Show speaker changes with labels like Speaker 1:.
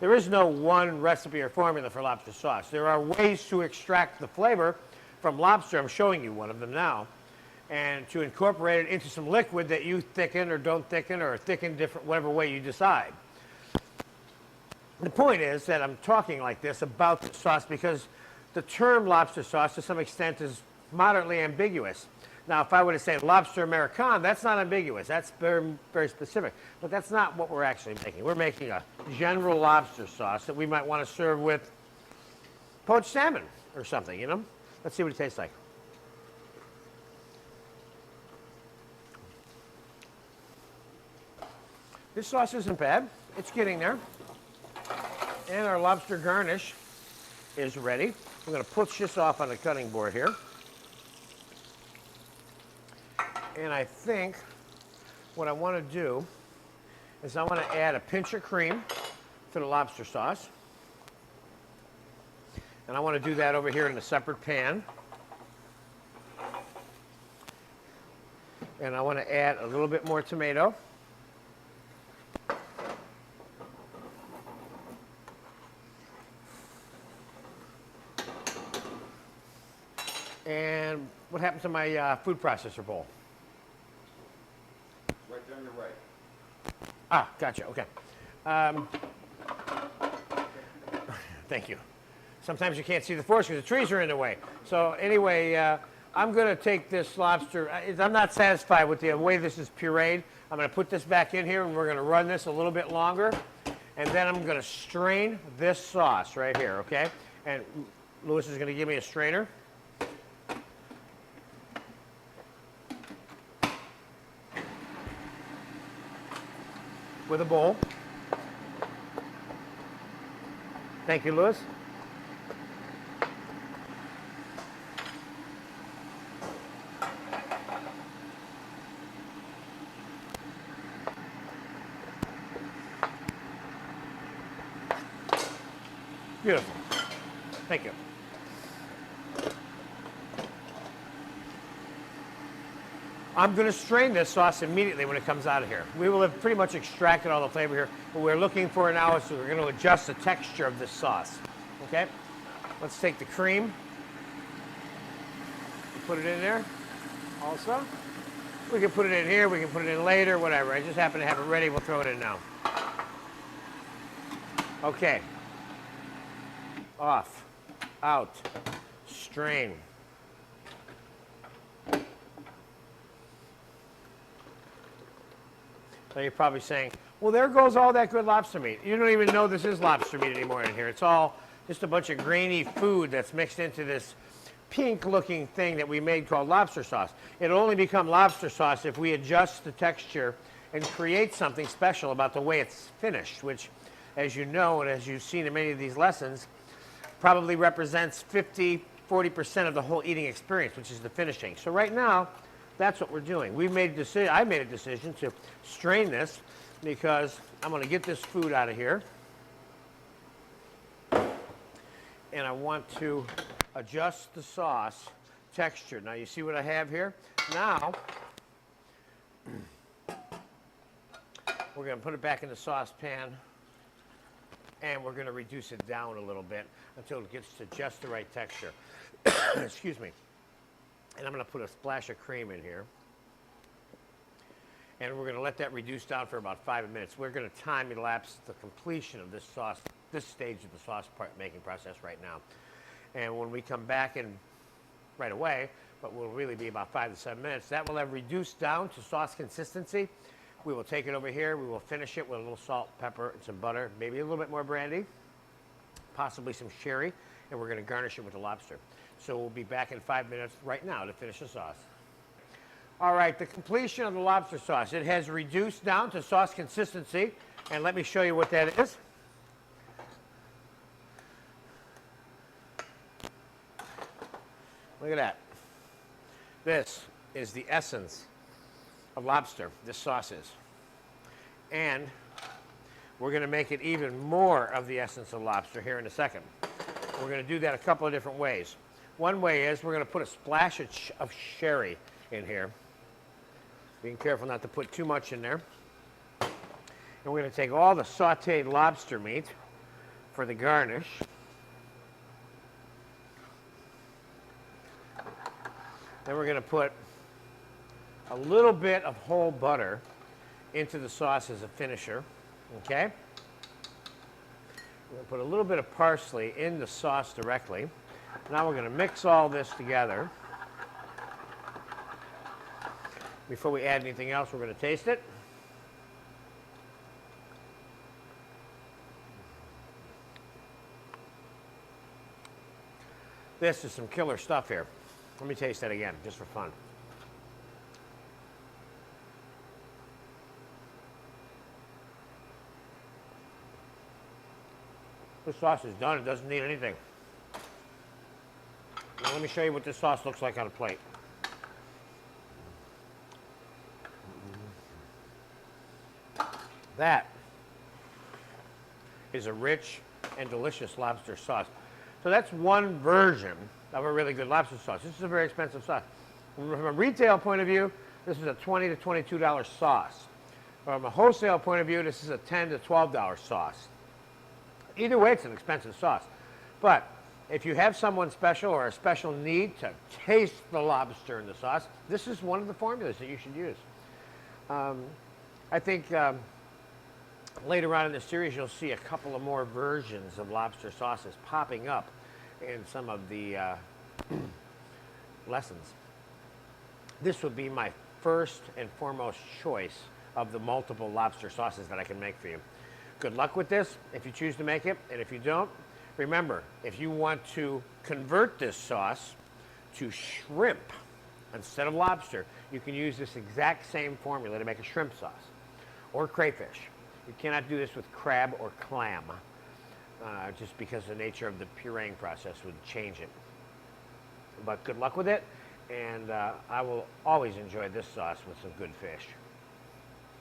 Speaker 1: there is no one recipe or formula for lobster sauce. There are ways to extract the flavor from lobster. I'm showing you one of them now. And to incorporate it into some liquid that you thicken or don't thicken or thicken different, whatever way you decide. The point is that I'm talking like this about the sauce because the term lobster sauce to some extent is moderately ambiguous. Now, if I were to say lobster American, that's not ambiguous. That's very, very specific. But that's not what we're actually making. We're making a general lobster sauce that we might want to serve with poached salmon or something, you know? Let's see what it tastes like. This sauce isn't bad. It's getting there. And our lobster garnish is ready. I'm going to push this off on the cutting board here. And I think what I want to do is I want to add a pinch of cream to the lobster sauce. And I want to do that over here in a separate pan. And I want to add a little bit more tomato. And what happened to my food processor bowl?
Speaker 2: Right down your right.
Speaker 1: Ah, gotcha, okay. Thank you. Sometimes you can't see the forest because the trees are in the way. So anyway, I'm going to take this lobster. I'm not satisfied with the way this is pureed. I'm going to put this back in here and we're going to run this a little bit longer. And then I'm going to strain this sauce right here, okay? And Louis is going to give me a strainer. With a bowl. Thank you, Louis. Beautiful. Thank you. I'm going to strain this sauce immediately when it comes out of here. We will have pretty much extracted all the flavor here. What we're looking for now is we're going to adjust the texture of this sauce. Okay? Let's take the cream. Put it in there also. We can put it in here. We can put it in later, whatever. I just happen to have it ready. We'll throw it in now. Okay. Off. Out. Strain. So you're probably saying, well, there goes all that good lobster meat. You don't even know this is lobster meat anymore in here. It's all just a bunch of grainy food that's mixed into this pink-looking thing that we made called lobster sauce. It'll only become lobster sauce if we adjust the texture and create something special about the way it's finished, which, as you know and as you've seen in many of these lessons, probably represents 40% of the whole eating experience, which is the finishing. So right now, that's what we're doing. I made a decision to strain this because I'm going to get this food out of here. And I want to adjust the sauce texture. Now you see what I have here? Now, we're going to put it back in the saucepan and we're going to reduce it down a little bit until it gets to just the right texture. Excuse me. And I'm going to put a splash of cream in here. And we're going to let that reduce down for about 5 minutes. We're going to time elapse the completion of this sauce, this stage of the sauce making process right now. And when we come back in right away, but will really be about 5 to 7 minutes, that will have reduced down to sauce consistency. We will take it over here. We will finish it with a little salt, pepper, and some butter, maybe a little bit more brandy, possibly some sherry, and we're going to garnish it with the lobster. So we'll be back in 5 minutes right now to finish the sauce. All right, the completion of the lobster sauce. It has reduced down to sauce consistency, and let me show you what that is. Look at that. This is the essence of lobster, this sauce is. And we're going to make it even more of the essence of lobster here in a second. We're going to do that a couple of different ways. One way is we're going to put a splash of sherry in here. Being careful not to put too much in there. And we're going to take all the sauteed lobster meat for the garnish. Then we're going to put a little bit of whole butter into the sauce as a finisher, okay? We're going to put a little bit of parsley in the sauce directly. Now we're going to mix all this together. Before we add anything else, we're going to taste it. This is some killer stuff here. Let me taste that again, just for fun. This sauce is done. It doesn't need anything. Now let me show you what this sauce looks like on a plate. That is a rich and delicious lobster sauce. So that's one version of a really good lobster sauce. This is a very expensive sauce. From a retail point of view, this is a $20 to $22 sauce. From a wholesale point of view, this is a $10 to $12 sauce. Either way, it's an expensive sauce. But if you have someone special or a special need to taste the lobster in the sauce, this is one of the formulas that you should use. I think later on in the series, you'll see a couple of more versions of lobster sauces popping up in some of the lessons. This would be my first and foremost choice of the multiple lobster sauces that I can make for you. Good luck with this if you choose to make it, and if you don't, remember, if you want to convert this sauce to shrimp instead of lobster, you can use this exact same formula to make a shrimp sauce or crayfish. You cannot do this with crab or clam, just because the nature of the pureeing process would change it. But good luck with it, and I will always enjoy this sauce with some good fish.